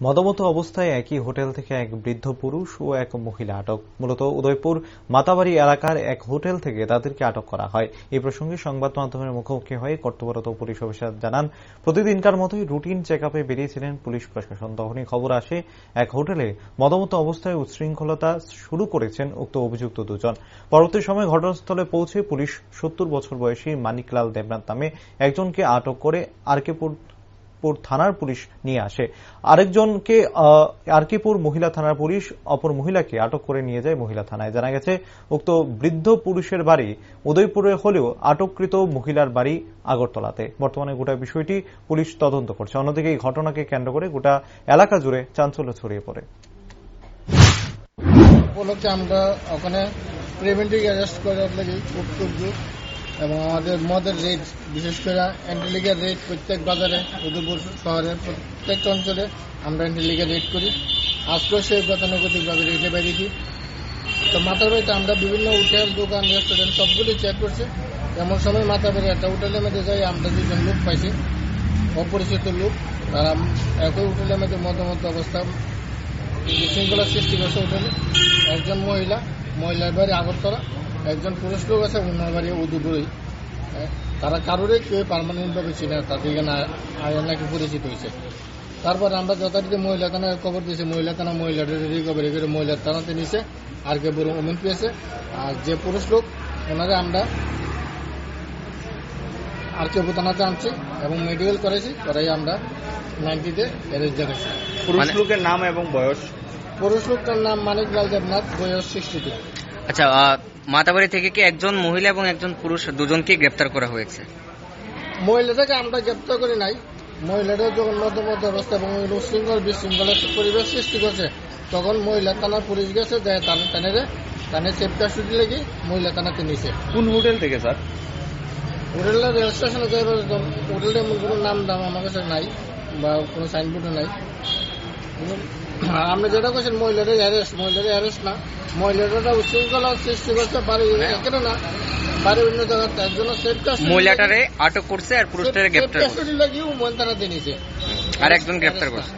মদমতো অবস্থায় একই হোটেল থেকে এক বৃদ্ধ পুরুষ ও এক মহিলা আটক। মূলত উদয়পুর মাতাবাড়ি এলাকার এক হোটেল থেকে তাদেরকে আটক করা হয়। এই প্রসঙ্গে সংবাদ মাধ্যমের মুখোমুখি হয়ে কর্তব্যরত পুলিশ অফিসার জানান, প্রতিদিনকার মতোই রুটিন চেক আপে বেরিয়েছিলেন পুলিশ প্রশাসন। তখনই খবর আসে এক হোটেলে মদমতো অবস্থায় উচ্ছৃঙ্খলতা শুরু করেছেন উক্ত অভিযুক্ত দুজন। পরবর্তী সময় ঘটনাস্থলে পৌঁছে পুলিশ ৭০ বছর বয়সী মানিকলাল দেবনাথ নামে একজনকে আটক করে আরকেপুর থানার পুলিশ নিয়ে আসে। আরেকজনকে আরকিপুর মহিলা থানার পুলিশ অপর মহিলাকে আটক করে নিয়ে যায় মহিলা থানায়। জানা গেছে, উক্ত বৃদ্ধ পুরুষের বাড়ি উদয়পুরে হলেও আটককৃত মহিলার বাড়ি আগরতলাতে। বর্তমানে গোটা বিষয়টি পুলিশ তদন্ত করছে। অন্যদিকে এই ঘটনাকে কেন্দ্র করে গোটা এলাকা জুড়ে চাঞ্চল্য ছড়িয়ে পড়ে। উপলক্ষে আমরা ওখানে প্রিভেন্টিভ অ্যারেস্ট করার লাগে উদ্যোগ এবং আমাদের মদের রেট, বিশেষ করে অ্যান্টিলিগার রেট প্রত্যেক বাজারে, উদয়পুর শহরের প্রত্যেক অঞ্চলে আমরা অ্যান্টিলিগার রেট করি। আজকেও সেই গতানুগতিকভাবে রেটে বেরিয়েছি। তো মাতাবাড়িতে আমরা বিভিন্ন হোটেল, দোকান, রেস্টুরেন্ট সবগুলি চেক করছি। এমন সময় মাতাবাড়ি একটা হোটেলের মধ্যে যাই আমরা দুজন লোক পাইছি, অপরিচিত লোক। তারা একই হোটেলের মধ্যে মধ্যমধ্য অবস্থা বিশৃঙ্খলা সৃষ্টি করছে হোটেলে। একজন মহিলার বাড়ি আগরতলা, একজন পুরুষ লোক আছে ওনার বাড়ি উদয়পুরে। তারা কারোরই কেউ পার্মানেন্ট ভাবে চিনে, তাদেরকে নাকি পরিচিত হয়েছে। তারপর আমরা যথারীতি মহিলা থানায় খবর দিয়েছি। মহিলা থানা মহিলাদের রিকভারি করে মহিলা থানাতে নিছে, আর কে বড় ওমেন পেয়েছে। আর যে পুরুষ লোক ওনারে আমরা আর কে থানাতে আনছি এবং মেডিকেল করেছি, করাই আমরা 90-তে অ্যারেস্ট দেখাচ্ছি। পুরুষ লোকের নাম এবং বয়স? পুরুষ লোকটার নাম মানিকলাল দেবনাথ, বয়স 62। আচ্ছা, মাতাবাড়ি থেকে কি একজন মহিলা এবং একজন পুরুষ দুজনকে গ্রেপ্তার করা হয়েছে? মহিলাটাকে আমরা গ্রেপ্তার করি নাই। মহিলাটা যখন মধ্যমধ্য অবস্থা এবং উশৃঙ্খল বিশৃঙ্খলার পরিবেশ সৃষ্টি করছে, তখন মহিলা থানার পুলিশ গেছে, থানায় সেফ কাস্টডি লেগে মহিলা থানাতে নিছে। কোন হোটেল থেকে স্যার? হোটেলটা রেল স্টেশনে যাই, হোটেলটা এমন কোনো নাম দাম আমার কাছে নাই বা কোনো সাইনবোর্ডও নাই। আপনি যেটা করছেন মহিলাদের অ্যারেস্ট না, মহিলাটা উশৃঙ্খলা সৃষ্টি করছে বাড়ি এখানে না, বাড়ি অন্য জায়গায়। একজন সেফ কাস্টডি মহিলাটারে আটক করছে আর পুরুষটারে গ্রেপ্তার করছে, লাগিয়েও মন থানাতে নিছে, আর একজন গ্রেপ্তার করছে।